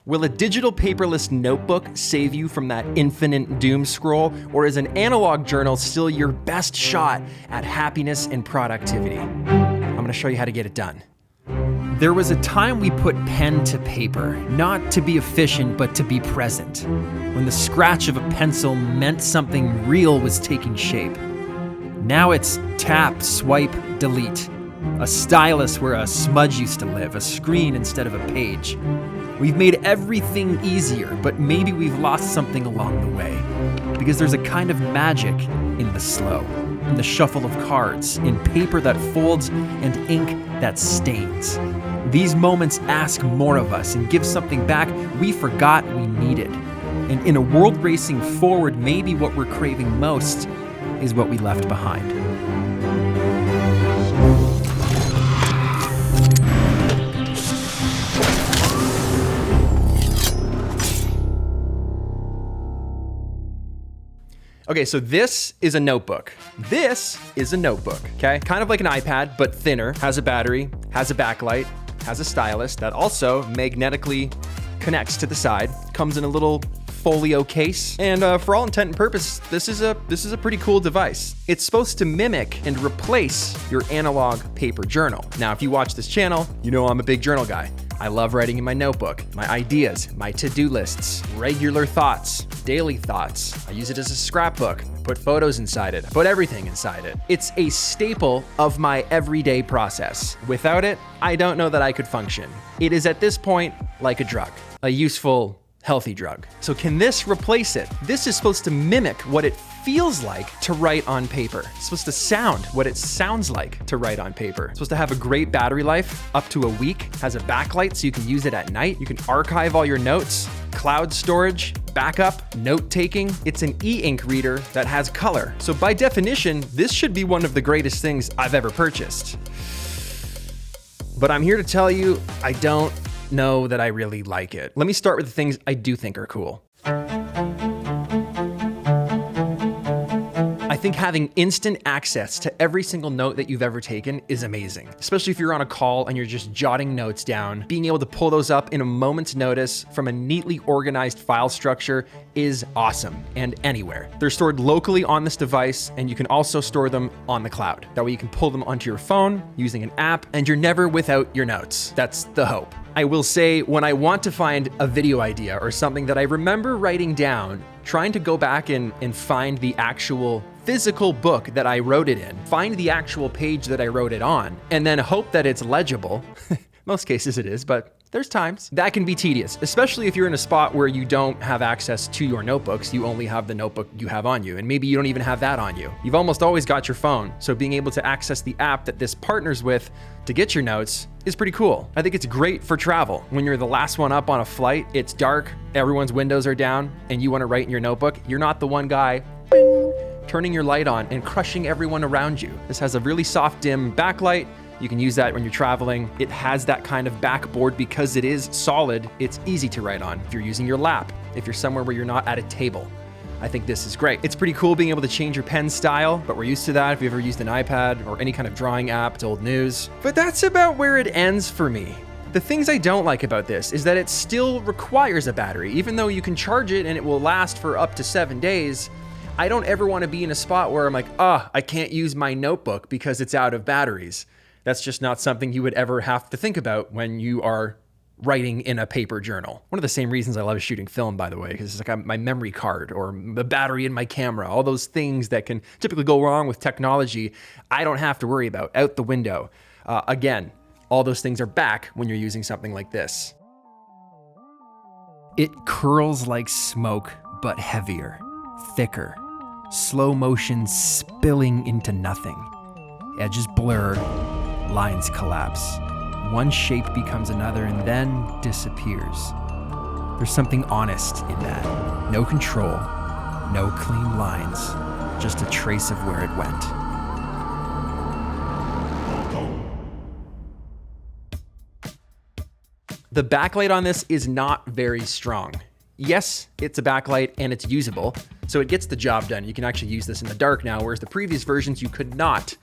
Will a digital paperless notebook save you from that infinite doom scroll, or is an analog journal still your best shot at happiness and productivity? I'm gonna show you how to get it done. There was a time we put pen to paper, not to be efficient, but to be present, when the scratch of a pencil meant something real was taking shape. Now it's tap, swipe, delete. A stylus where a smudge used to live, a screen instead of a page. We've made everything easier, but maybe we've lost something along the way. Because there's a kind of magic in the slow, in the shuffle of cards, in paper that folds and ink that stains. These moments ask more of us and give something back we forgot we needed. And in a world racing forward, maybe what we're craving most is what we left behind. Okay, so this is a notebook. This is a notebook, okay? Kind of like an iPad, but thinner, has a battery, has a backlight, has a stylus that also magnetically connects to the side, comes in a little folio case, and for all intent and purpose, this is a pretty cool device. It's supposed to mimic and replace your analog paper journal. Now, if you watch this channel, you know I'm a big journal guy. I love writing in my notebook, my ideas, my to-do lists, regular thoughts, daily thoughts. I use it as a scrapbook. I put photos inside it. I put everything inside it. It's a staple of my everyday process. Without it, I don't know that I could function. It is at this point like a drug, a useful, healthy drug. So can this replace it? This is supposed to mimic what it feels like to write on paper. It's supposed to sound what it sounds like to write on paper. It's supposed to have a great battery life, up to a week, has a backlight so you can use it at night. You can archive all your notes, cloud storage, backup, note-taking. It's an e-ink reader that has color. So by definition, this should be one of the greatest things I've ever purchased. But I'm here to tell you, I don't know that I really like it. Let me start with the things I do think are cool. I think having instant access to every single note that you've ever taken is amazing, especially if you're on a call and you're just jotting notes down. Being able to pull those up in a moment's notice from a neatly organized file structure is awesome, and anywhere. They're stored locally on this device, and you can also store them on the cloud. That way you can pull them onto your phone using an app, and you're never without your notes. That's the hope. I will say, when I want to find a video idea or something that I remember writing down, trying to go back and find the actual physical book that I wrote it in, find the actual page that I wrote it on, and then hope that it's legible. Most cases it is, but there's times that can be tedious, especially if you're in a spot where you don't have access to your notebooks. You only have the notebook you have on you, and maybe you don't even have that on you. You've almost always got your phone, so being able to access the app that this partners with to get your notes is pretty cool. I think it's great for travel. When you're the last one up on a flight, it's dark, everyone's windows are down, and you want to write in your notebook, you're not the one guy turning your light on and crushing everyone around you. This has a really soft, dim backlight. You can use that when you're traveling. It has that kind of backboard because it is solid. It's easy to write on if you're using your lap, if you're somewhere where you're not at a table. I think this is great. It's pretty cool being able to change your pen style, but we're used to that if you've ever used an iPad or any kind of drawing app. It's old news. But that's about where it ends for me. The things I don't like about this is that it still requires a battery. Even though you can charge it and it will last for up to 7 days, I don't ever want to be in a spot where I'm like, I can't use my notebook because it's out of batteries. That's just not something you would ever have to think about when you are writing in a paper journal. One of the same reasons I love shooting film, by the way, because it's like my memory card or the battery in my camera, all those things that can typically go wrong with technology, I don't have to worry about out the window. Again, all those things are back when you're using something like this. It curls like smoke, but heavier, thicker, slow motion spilling into nothing. Edges blur, lines collapse. One shape becomes another and then disappears. There's something honest in that. No control, no clean lines, just a trace of where it went. The backlight on this is not very strong. Yes, it's a backlight and it's usable, so it gets the job done. You can actually use this in the dark now, whereas the previous versions you could not.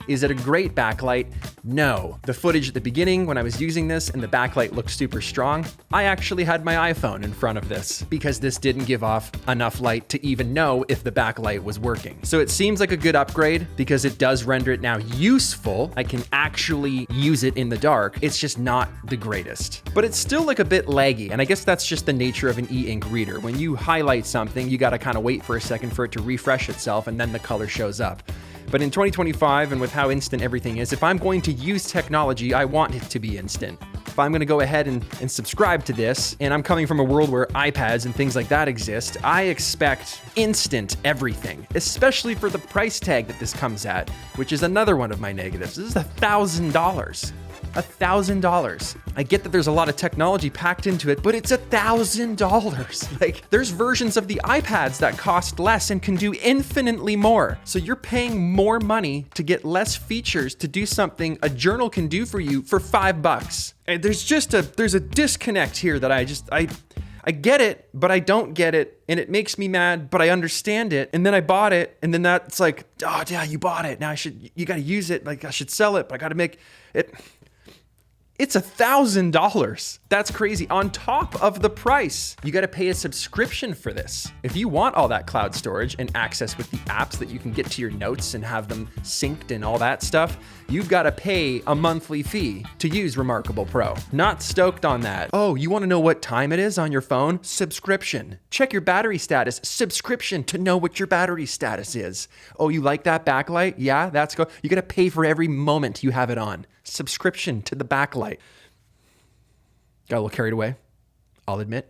Is it a great backlight? No. The footage at the beginning when I was using this and the backlight looked super strong, I actually had my iPhone in front of this because this didn't give off enough light to even know if the backlight was working. So it seems like a good upgrade because it does render it now useful. I can actually use it in the dark. It's just not the greatest. But it's still like a bit laggy, and I guess that's just the nature of an e-ink reader. When you highlight something, you gotta kind of wait for a second for it to refresh itself and then the color shows up. But in 2025, and with how instant everything is, if I'm going to use technology, I want it to be instant. If I'm gonna go ahead and subscribe to this, and I'm coming from a world where iPads and things like that exist, I expect instant everything, especially for the price tag that this comes at, which is another one of my negatives. This is $1,000. $1,000. I get that there's a lot of technology packed into it, but it's $1,000. Like, there's versions of the iPads that cost less and can do infinitely more. So you're paying more money to get less features to do something a journal can do for you for $5. And there's a disconnect here that I get it, but I don't get it, and it makes me mad, but I understand it. And then I bought it, and then that's like, oh yeah, you bought it. Now you gotta use it. Like, I should sell it, but I gotta make it. It's $1,000. That's crazy. On top of the price, you got to pay a subscription for this. If you want all that cloud storage and access with the apps that you can get to your notes and have them synced and all that stuff, you've got to pay a monthly fee to use Remarkable Pro. Not stoked on that. Oh, you want to know what time it is on your phone? Subscription. Check your battery status. Subscription to know what your battery status is. Oh, you like that backlight? Yeah, that's go. You got to pay for every moment you have it on. Subscription to the backlight. Got a little carried away, I'll admit.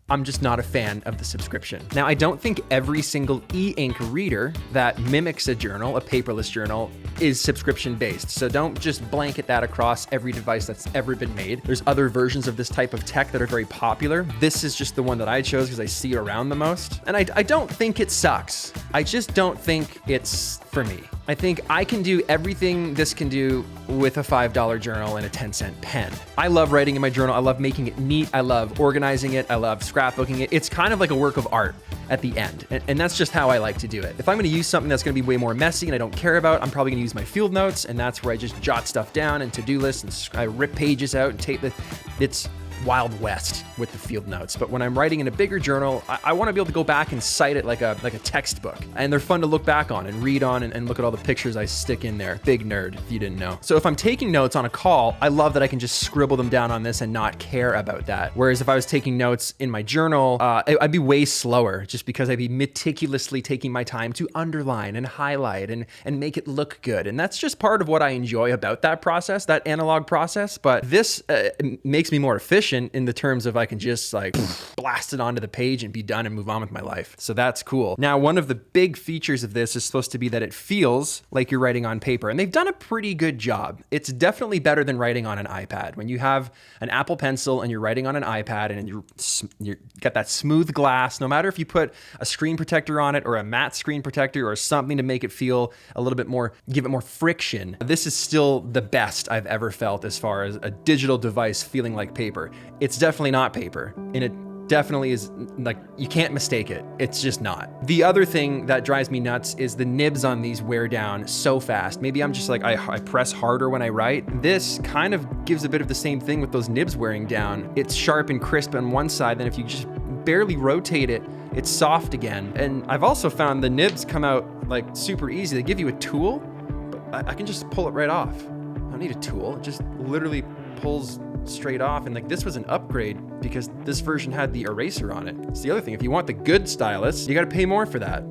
I'm just not a fan of the subscription. Now, I don't think every single e-ink reader that mimics a journal, a paperless journal, is subscription-based. So don't just blanket that across every device that's ever been made. There's other versions of this type of tech that are very popular. This is just the one that I chose because I see it around the most. And I don't think it sucks. I just don't think it's for me. I think I can do everything this can do with a $5 journal and a 10-cent pen. I love writing in my journal. I love making it neat. I love organizing it. I love scrapbooking it. It's kind of like a work of art at the end. And that's just how I like to do it. If I'm gonna use something that's gonna be way more messy and I don't care about, I'm probably gonna use my field notes, and that's where I just jot stuff down and to-do lists, and I rip pages out and tape it. It's Wild West with the field notes. But when I'm writing in a bigger journal, I want to be able to go back and cite it like a textbook. And they're fun to look back on and read on and look at all the pictures I stick in there. Big nerd, if you didn't know. So if I'm taking notes on a call, I love that I can just scribble them down on this and not care about that. Whereas if I was taking notes in my journal, I'd be way slower just because I'd be meticulously taking my time to underline and highlight and make it look good. And that's just part of what I enjoy about that process, that analog process. But this makes me more efficient in the terms of I can just like blast it onto the page and be done and move on with my life. So that's cool. Now, one of the big features of this is supposed to be that it feels like you're writing on paper, and they've done a pretty good job. It's definitely better than writing on an iPad. When you have an Apple Pencil and you're writing on an iPad and you got that smooth glass, no matter if you put a screen protector on it or a matte screen protector or something to make it feel a little bit more, give it more friction, this is still the best I've ever felt as far as a digital device feeling like paper. It's definitely not paper, and it definitely is, like, you can't mistake it. It's just not. The other thing that drives me nuts is the nibs on these wear down so fast. Maybe I'm just like, I press harder when I write. This kind of gives a bit of the same thing with those nibs wearing down. It's sharp and crisp on one side, then if you just barely rotate it, it's soft again. And I've also found the nibs come out like super easy. They give you a tool, but I can just pull it right off. I don't need a tool. It just literally pulls straight off. And like, this was an upgrade because this version had the eraser on it. It's the other thing. If you want the good stylus, you got to pay more for that.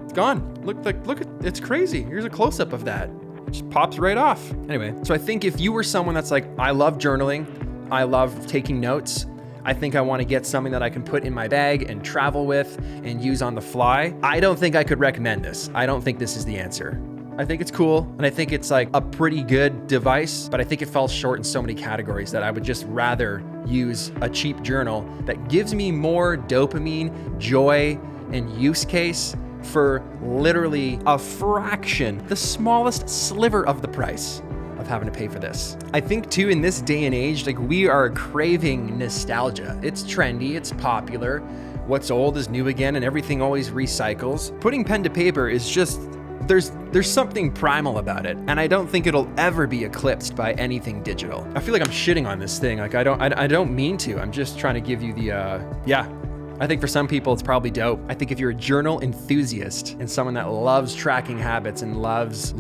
It's gone. Look at, it's crazy. Here's a close-up of that. It just pops right off. Anyway, so I think if you were someone that's like, I love journaling, I love taking notes, I think I want to get something that I can put in my bag and travel with and use on the fly, I don't think I could recommend this. I don't think this is the answer. I think it's cool, and I think it's like a pretty good device, but I think it falls short in so many categories that I would just rather use a cheap journal that gives me more dopamine, joy, and use case for literally a fraction, the smallest sliver of the price of having to pay for this. I think too, in this day and age, like, we are craving nostalgia. It's trendy, it's popular. What's old is new again, and everything always recycles. Putting pen to paper is just there's something primal about it, and I don't think it'll ever be eclipsed by anything digital. I feel like I'm shitting on this thing. Like I don't mean to. I'm just trying to give you the yeah. I think for some people it's probably dope. I think if you're a journal enthusiast and someone that loves tracking habits and loves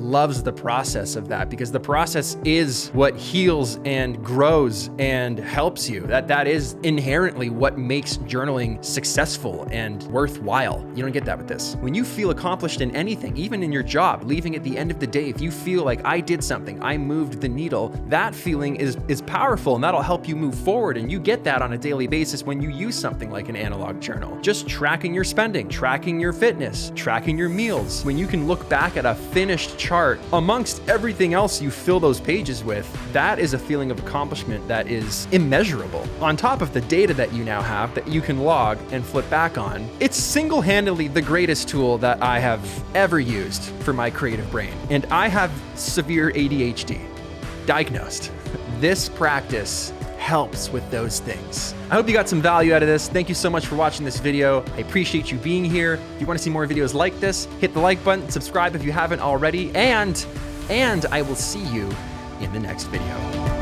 the process of that, because the process is what heals and grows and helps you. That is inherently what makes journaling successful and worthwhile. You don't get that with this. When you feel accomplished in anything, even in your job, leaving at the end of the day, if you feel like I did something, I moved the needle, that feeling is powerful, and that'll help you move forward. And you get that on a daily basis when you use something like an analog journal. Just tracking your spending, tracking your fitness, tracking your meals. When you can look back at a finished chart amongst everything else you fill those pages with, that is a feeling of accomplishment that is immeasurable. On top of the data that you now have that you can log and flip back on, it's single-handedly the greatest tool that I have ever used for my creative brain. And I have severe ADHD, diagnosed. This practice helps with those things. I hope you got some value out of this. Thank you so much for watching this video. I appreciate you being here. If you want to see more videos like this, hit the like button, subscribe if you haven't already, and I will see you in the next video.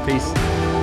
Peace.